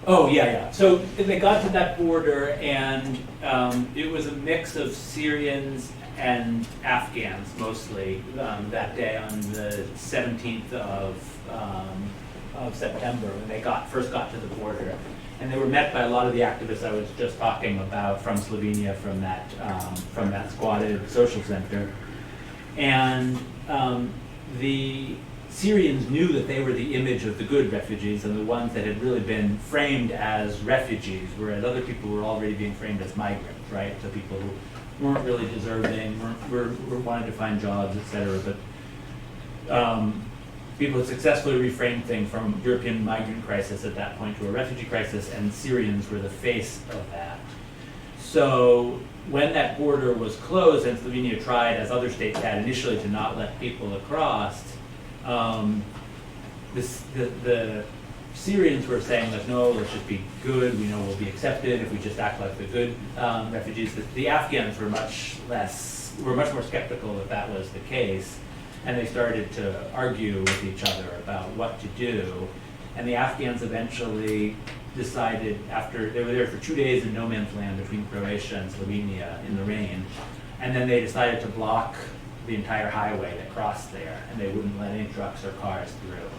Oh, yeah, yeah. So they got to that border, and it was a mix of Syrians and Afghans mostly that day on the 17th of September when they first got to the border. And they were met by a lot of the activists I was just talking about from Slovenia, from that squatted social center. And the Syrians knew that they were the image of the good refugees and the ones that had really been framed as refugees, whereas other people were already being framed as migrants, right? So people who weren't really deserving, were wanted to find jobs, et cetera. But people had successfully reframed things from European migrant crisis at that point to a refugee crisis, and Syrians were the face of that. So when that border was closed and Slovenia tried, as other states had initially, to not let people across, the Syrians were saying, like, no, let's just be good, we know we'll be accepted if we just act like the good refugees. The Afghans were much more skeptical that that was the case, and they started to argue with each other about what to do. And the Afghans eventually decided, after they were there for 2 days in no man's land between Croatia and Slovenia in the rain, and then they decided to block the entire highway that crossed there, and they wouldn't let any trucks or cars through.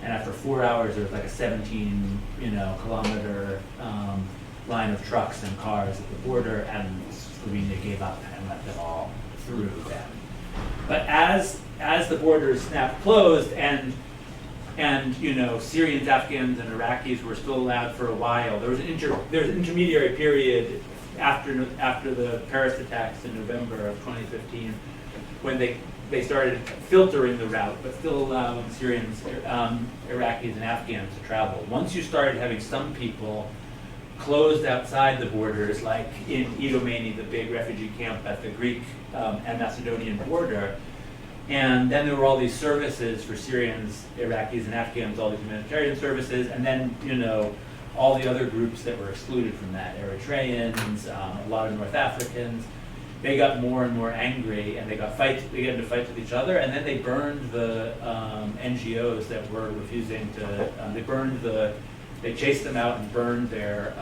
And after 4 hours, there was like a 17-kilometer line of trucks and cars at the border, and Slovenia gave up and let them all through then. But as the borders snapped closed, and Syrians, Afghans, and Iraqis were still allowed for a while, there was an intermediary period after the Paris attacks in November of 2015, when they started filtering the route, but still allowing Syrians, Iraqis, and Afghans to travel. Once you started having some people closed outside the borders, like in Idomeni, the big refugee camp at the Greek and Macedonian border, and then there were all these services for Syrians, Iraqis, and Afghans, all these humanitarian services, and then all the other groups that were excluded from that, Eritreans, a lot of North Africans. They got more and more angry, and they got into fights with each other, and then they burned the NGOs that were refusing to. They chased them out and burned their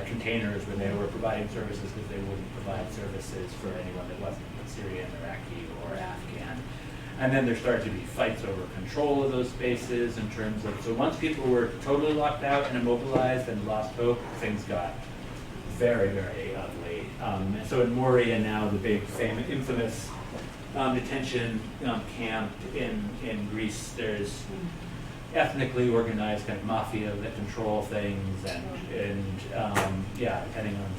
containers where they were providing services, because they wouldn't provide services for anyone that wasn't Syrian, Iraqi, or Afghan. And then there started to be fights over control of those spaces in terms of. So once people were totally locked out and immobilized and lost hope, things got very, very ugly. And so in Moria now, the big, infamous detention camp in Greece, there's ethnically organized kind of mafia that control things, and depending on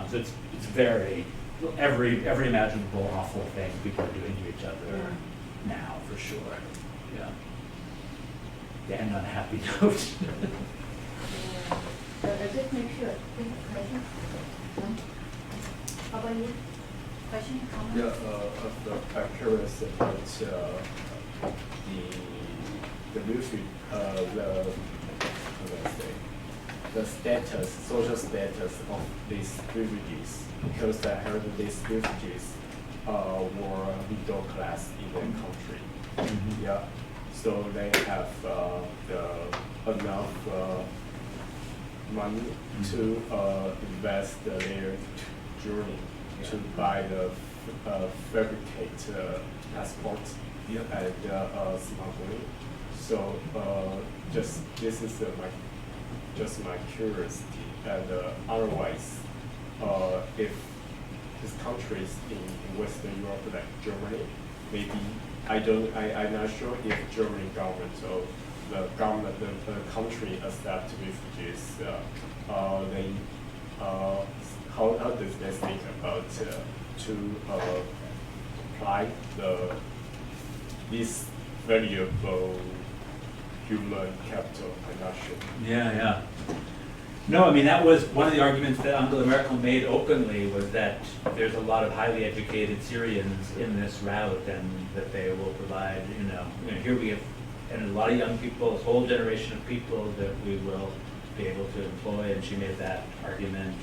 so it's very every imaginable awful thing people are doing to each other now, for sure. Yeah. And on a happy note. Just make sure. Question? How about you? Question? Comment? Yeah, I'm curious about the social status of these refugees, because I heard these refugees were middle class in their country. Mm-hmm. Yeah, so they have enough money to invest their journey to buy the fabricate passports and smuggling. So this is my curiosity. And otherwise, if these countries in Western Europe, like Germany, maybe I'm not sure if German government or the country accept refugees. How does they think about to apply this valuable human capital? I'm not sure. Yeah. No, I mean, that was one of the arguments that Angela Merkel made openly, was that there's a lot of highly educated Syrians in this route, and that they will provide, here we have, and a lot of young people, a whole generation of people that we will be able to employ, and she made that argument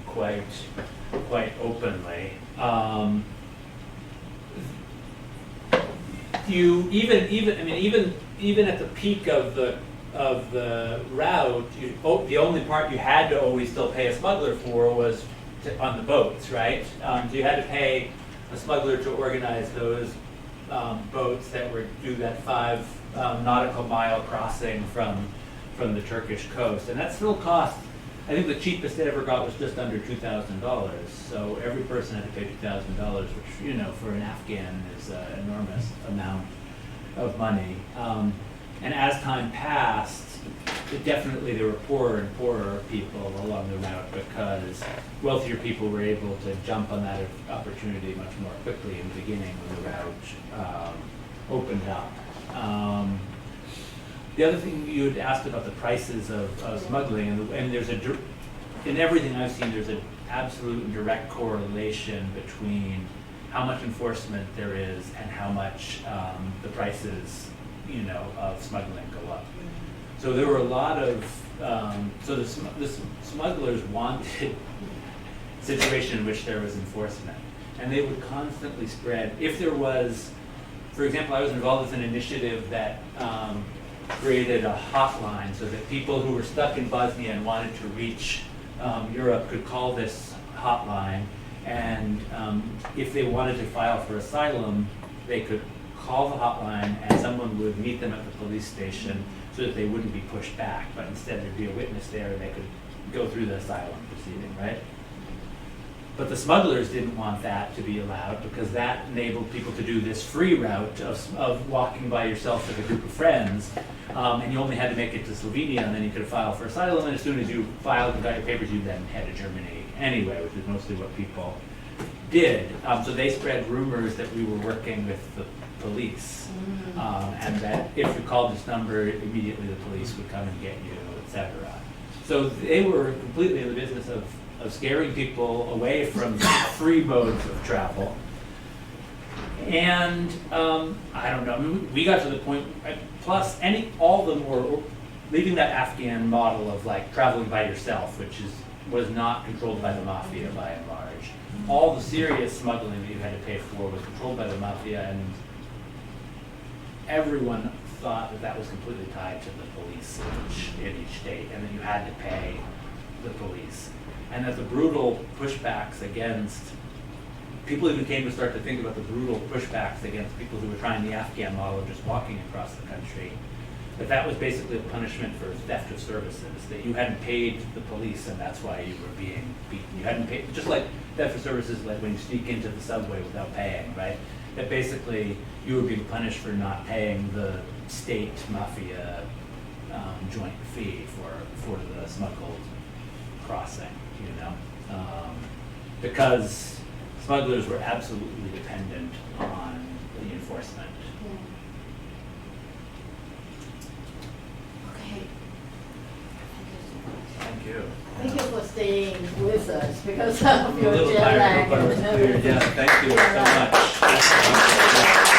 quite openly. Even at the peak of the the route, the only part you had to always still pay a smuggler for was on the boats, right? So you had to pay a smuggler to organize those boats that would do that 5 nautical mile crossing from the Turkish coast, and that still cost. I think the cheapest it ever got was just under $2,000. So every person had to pay $2,000, which for an Afghan is an enormous amount of money. And as time passed, there were poorer and poorer people along the route because wealthier people were able to jump on that opportunity much more quickly in the beginning when the route opened up. The other thing you had asked about the prices of smuggling, and there's in everything I've seen, there's an absolute and direct correlation between how much enforcement there is and how much the prices of smuggling go up. So there were a lot of, the smugglers wanted a situation in which there was enforcement. And they would constantly spread, if there was, for example, I was involved with an initiative that created a hotline so that people who were stuck in Bosnia and wanted to reach Europe could call this hotline. And if they wanted to file for asylum, they could call the hotline and someone would meet them at the police station so that they wouldn't be pushed back, but instead there'd be a witness there and they could go through the asylum proceeding, right? But the smugglers didn't want that to be allowed because that enabled people to do this free route of walking by yourself with a group of friends, and you only had to make it to Slovenia and then you could file for asylum, and as soon as you filed and got your papers, you then head to Germany anyway, which is mostly what people did. So they spread rumors that we were working with the police, and that if you called this number, immediately the police would come and get you, etc. So they were completely in the business of scaring people away from free modes of travel. And I don't know, I mean, we got to the point, plus all of them were leaving that Afghan model of like traveling by yourself, which was not controlled by the mafia by and large. All the serious smuggling that you had to pay for was controlled by the mafia, and everyone thought that that was completely tied to the police in each state, and that you had to pay the police. And that the brutal pushbacks against, people even came to start to think about the brutal pushbacks against people who were trying the Afghan model of just walking across the country, that was basically a punishment for theft of services, that you hadn't paid the police and that's why you were being beaten. You hadn't paid, just like theft of services, like when you sneak into the subway without paying, right? That basically you were being punished for not paying the state mafia joint fee for the smuggled crossing, because smugglers were absolutely dependent on the enforcement. Okay. Thank you. Thank you for staying with us because of I'm a your little jet tired, lag. but I was clear. Yeah, thank you so much.